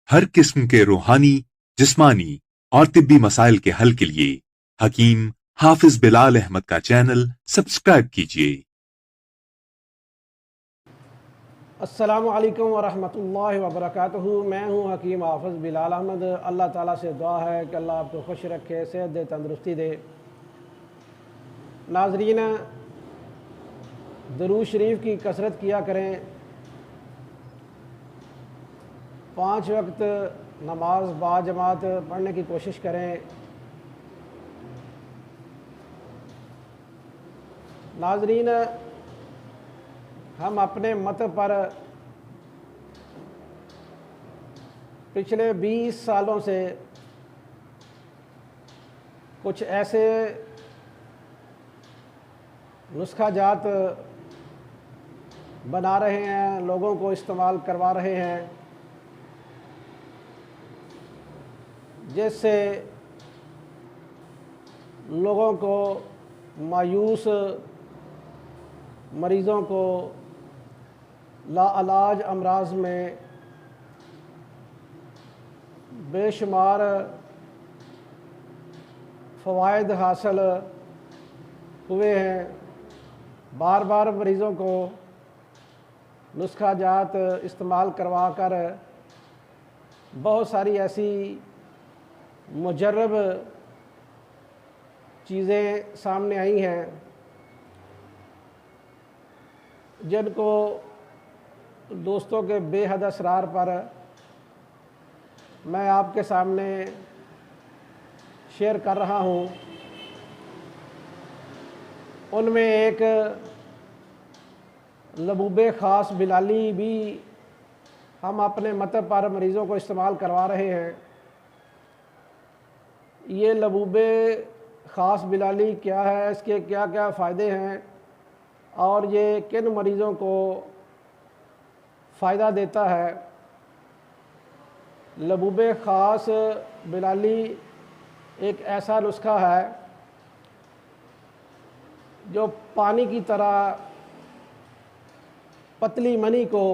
हर किस्म के रूहानी, जिस्मानी और तिब्बी मसाइल के हल के लिए हकीम हाफिज बिलाल अहमद का चैनल सब्सक्राइब कीजिए। अस्सलामु अलैकुम वरहमतुल्लाहि वबरकातुहू। मैं हूँ हकीम हाफिज़ बिलाल अहमद। अल्लाह ताला से दुआ है कि अल्लाह आपको खुश रखे, सेहत दे, तंदुरुस्ती दे। नाज़रीन, दरूद शरीफ की कसरत किया करें। 5 वक्त नमाज बाजमात पढ़ने की कोशिश करें। नाज़रीन, हम अपने मत पर पिछले 20 सालों से कुछ ऐसे नुस्खा जात बना रहे हैं, लोगों को इस्तेमाल करवा रहे हैं, जिससे लोगों को, मायूस मरीज़ों को लाइलाज अमराज में बेशुमार फ़वाइद हासिल हुए हैं। बार बार मरीज़ों को नुस्खा जात इस्तेमाल करवा कर बहुत सारी ऐसी मुजर्रब चीज़ें सामने आई हैं जिनको दोस्तों के बेहद असरार पर मैं आपके सामने शेयर कर रहा हूँ। उनमें एक लबूबे ख़ास बिलाली भी हम अपने मतब पर मरीज़ों को इस्तेमाल करवा रहे हैं। ये लबूबे ख़ास बिलाली क्या है, इसके क्या क्या फ़ायदे हैं और ये किन मरीज़ों को फ़ायदा देता है। लबूबे ख़ास बिलाली एक ऐसा नुस्खा है जो पानी की तरह पतली मनी को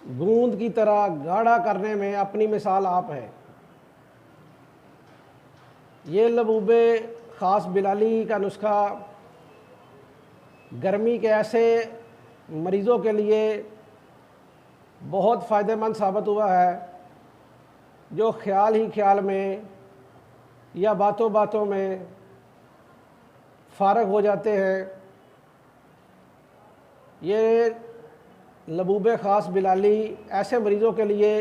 गूंद की तरह गाढ़ा करने में अपनी मिसाल आप है। ये लबूबे ख़ास बिलाली का नुस्खा गर्मी के ऐसे मरीज़ों के लिए बहुत फ़ायदेमंद साबित हुआ है जो ख़्याल ही ख़्याल में या बातों बातों में फ़ारग हो जाते हैं। ये लबूबे ख़ास बिलाली ऐसे मरीज़ों के लिए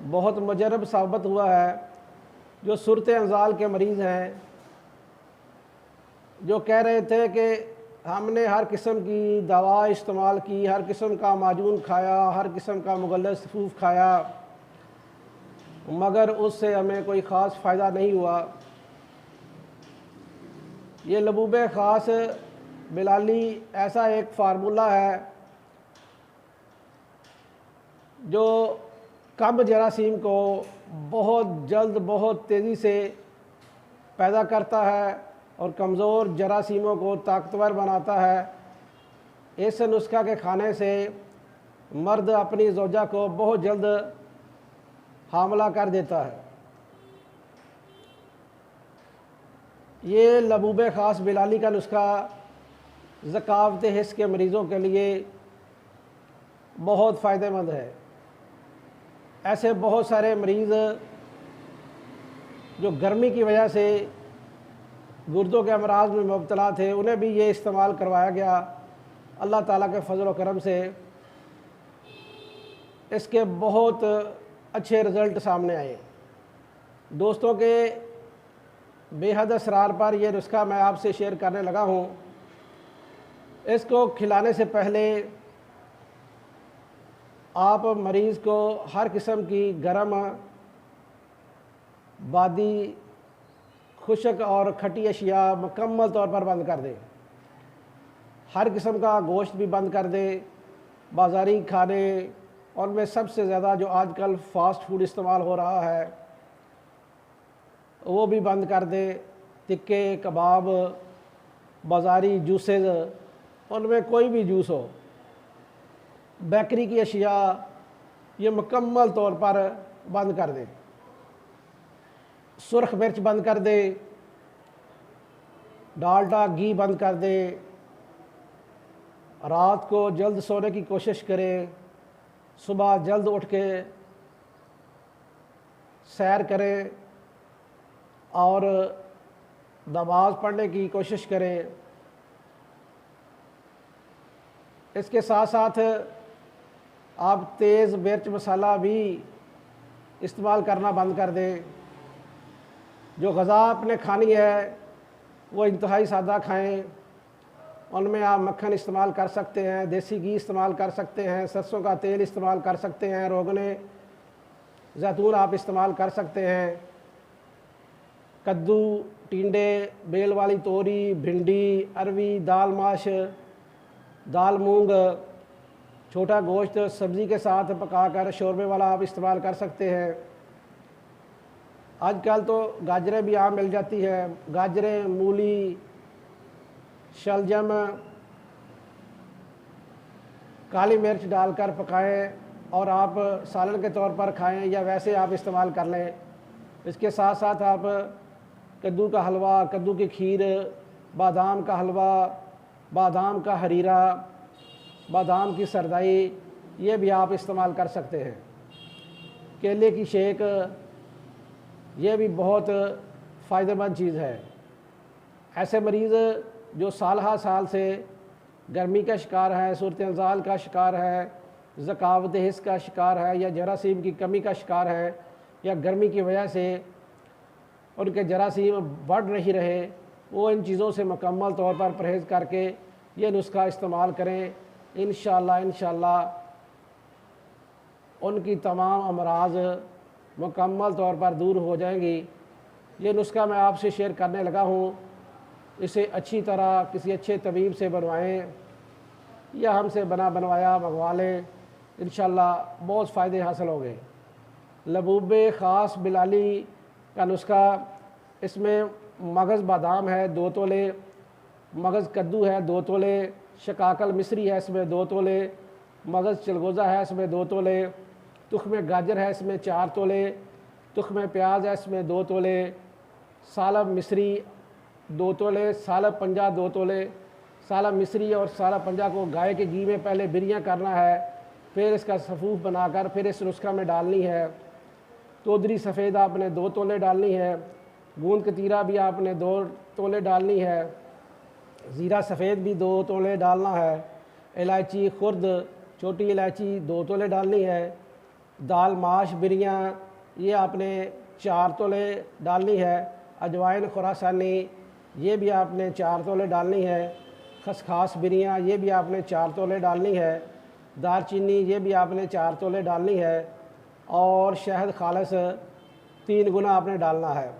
बहुत मुजर्रब साबित हुआ है जो सूरत अंजाल के मरीज़ हैं, जो कह रहे थे कि हमने हर किस्म की दवा इस्तेमाल की, हर किस्म का माजून खाया, हर किस्म का मुगल्लस सफ़ूफ़ खाया, मगर उससे हमें कोई ख़ास फ़ायदा नहीं हुआ। ये लबूबे ख़ास बिलाली ऐसा एक फार्मूला है जो कम जरासीम को बहुत जल्द, बहुत तेज़ी से पैदा करता है और कमज़ोर जरासीमों को ताकतवर बनाता है। इस नुस्खा के खाने से मर्द अपनी ज़ौजा को बहुत जल्द हामला कर देता है। ये लबूबे ख़ास बिलाली का नुस्खा ज़कावत हिस्स के मरीज़ों के लिए बहुत फ़ायदेमंद है। ऐसे बहुत सारे मरीज़ जो गर्मी की वजह से गुर्दों के अमराज में मुब्तला थे, उन्हें भी ये इस्तेमाल करवाया गया। अल्लाह ताला के फजल व करम से इसके बहुत अच्छे रिज़ल्ट सामने आए। दोस्तों के बेहद असरार पर यह नुस्खा मैं आपसे शेयर करने लगा हूँ। इसको खिलाने से पहले आप मरीज़ को हर किस्म की गर्म, बादी, खुशक और खट्टी अशिया मुकम्मल तौर पर बंद कर दें। हर किस्म का गोश्त भी बंद कर दें। बाज़ारी खाने, और में सबसे ज़्यादा जो आजकल फ़ास्ट फूड इस्तेमाल हो रहा है वो भी बंद कर दें। टिक्के, कबाब, बाज़ारी जूसेज़, उनमें कोई भी जूस हो, बेकरी की अशिया, ये मुकम्मल तौर पर बंद कर दें। सुर्ख मिर्च बंद कर दे, डालडा घी बंद कर दे, रात को जल्द सोने की कोशिश करें, सुबह जल्द उठ के सैर करें और नमाज पढ़ने की कोशिश करें। इसके साथ साथ आप तेज़ मिर्च मसाला भी इस्तेमाल करना बंद कर दें। जो ग़ज़ा आपने खानी है वो इंतहाई सादा खाएं। उनमें आप मक्खन इस्तेमाल कर सकते हैं, देसी घी इस्तेमाल कर सकते हैं, सरसों का तेल इस्तेमाल कर सकते हैं, रोगने जैतून आप इस्तेमाल कर सकते हैं। कद्दू, टिंडे, बेल वाली तोरी, भिंडी, अरवी, दाल माश, दाल मूंग, छोटा गोश्त सब्ज़ी के साथ पकाकर शोरबे वाला आप इस्तेमाल कर सकते हैं। आजकल तो गाजरें भी आम मिल जाती है। गाजरें, मूली, शलजम, काली मिर्च डालकर पकाएं और आप सालन के तौर पर खाएं या वैसे आप इस्तेमाल कर लें। इसके साथ साथ आप कद्दू का हलवा, कद्दू की खीर, बादाम का हलवा, बादाम का हरीरा, बादाम की सरदाई, ये भी आप इस्तेमाल कर सकते हैं। केले की शेक, ये भी बहुत फ़ायदेमंद चीज़ है। ऐसे मरीज़ जो साल हा साल से गर्मी का शिकार है, सूरत-ए-ज़ाल का शिकार है, ज़कावत हिस्स का शिकार है या जरासीम की कमी का शिकार है या गर्मी की वजह से उनके जरासीम बढ़ नहीं रहे, वो इन चीज़ों से मुकम्मल तौर पर परहेज़ करके ये नुस्खा इस्तेमाल करें। इंशाअल्लाह उनकी तमाम अमराज मुकम्मल तौर पर दूर हो जाएंगी। ये नुस्खा मैं आपसे शेयर करने लगा हूँ। इसे अच्छी तरह किसी अच्छे तबीब से बनवाएं या हमसे बनवाया मंगवा लें, इंशाअल्लाह बहुत फ़ायदे हासिल होंगे। लबूब ख़ास बिलाली का नुस्खा, इसमें मगज़ बादाम है 2 तोले, मगज़ कद्दू है 2 तोले, शकाकल मिस्री है इसमें 2 तोले, मगज़ चलगोज़ा है इसमें 2 तोले, तुख्म गाजर है इसमें 4 तोले, तुख्म प्याज है इसमें 2 तोले, सालब मिस्री 2 तोले, सालब पंजा 2 तोले। सालब मिस्री और सालब पंजा को गाय के घी में पहले बिरियाँ करना है, फिर इसका सफ़ूफ बनाकर फिर इस नुस्खा में डालनी है। तोदरी सफ़ेद आपने 2 तोले डालनी है, गूंद कतीरा भी आपने 2 तोले डालनी है, ज़ीरा सफ़ेद भी 2 तोले डालना है, इलायची खुर्द छोटी इलायची 2 तोले डालनी है, दाल माश बिरियाँ ये आपने 4 तोले डालनी है, अजवाइन खुरासानी ये भी आपने 4 तोले डालनी है, खसखास बिरियाँ ये भी आपने 4 तोले डालनी है, दालचीनी ये भी आपने 4 तोले डालनी है और शहद खालिस 3 गुना आपने डालना है।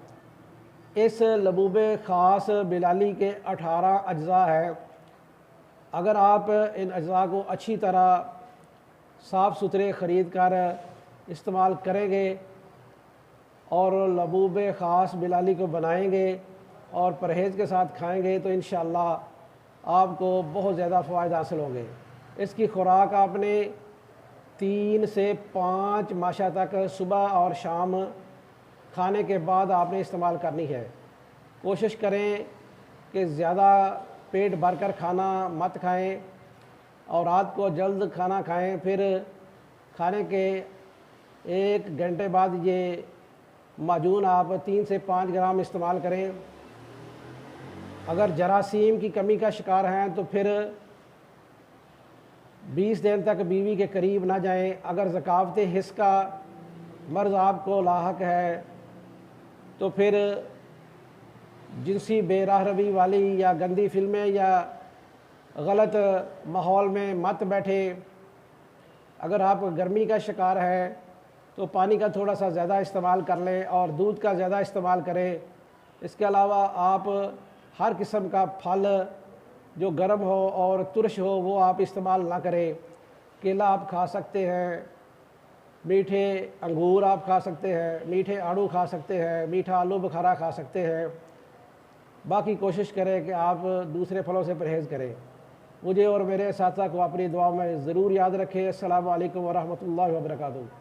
इस लबूब ख़ास बिलाली के 18 अज्ज़ा हैं। अगर आप इन अज्ज़ा को अच्छी तरह साफ़ सुथरे ख़रीद कर इस्तेमाल करेंगे और लबूब ख़ास बिलाली को बनाएंगे और परहेज़ के साथ खाएंगे तो इंशाअल्लाह आपको बहुत ज़्यादा फ़वाइद हासिल होंगे। इसकी खुराक आपने 3 से 5 माशा तक सुबह और शाम खाने के बाद आपने इस्तेमाल करनी है। कोशिश करें कि ज़्यादा पेट भर कर खाना मत खाएं और रात को जल्द खाना खाएं, फिर खाने के 1 घंटे बाद ये माजून आप 3 से 5 ग्राम इस्तेमाल करें। अगर जरासीम की कमी का शिकार हैं तो फिर 20 दिन तक बीवी के करीब ना जाएं। अगर ज़कावत हिस्स का मर्ज़ आपको लाहक है तो फिर जिनसी बेराहरवी वाली या गंदी फिल्में या गलत माहौल में मत बैठे। अगर आप गर्मी का शिकार है तो पानी का थोड़ा सा ज़्यादा इस्तेमाल कर लें और दूध का ज़्यादा इस्तेमाल करें। इसके अलावा आप हर किस्म का फल जो गर्म हो और तुरश हो वो आप इस्तेमाल ना करें। केला आप खा सकते हैं, मीठे अंगूर आप खा सकते हैं, मीठे आड़ू खा सकते हैं, मीठा आलू बुखारा खा सकते हैं। बाकी कोशिश करें कि आप दूसरे फलों से परहेज़ करें। मुझे और मेरे साथियों को अपनी दुआ में ज़रूर याद रखें। अस्सलामु अलैकुम वरहमतुल्लाहि वबरकातुहू।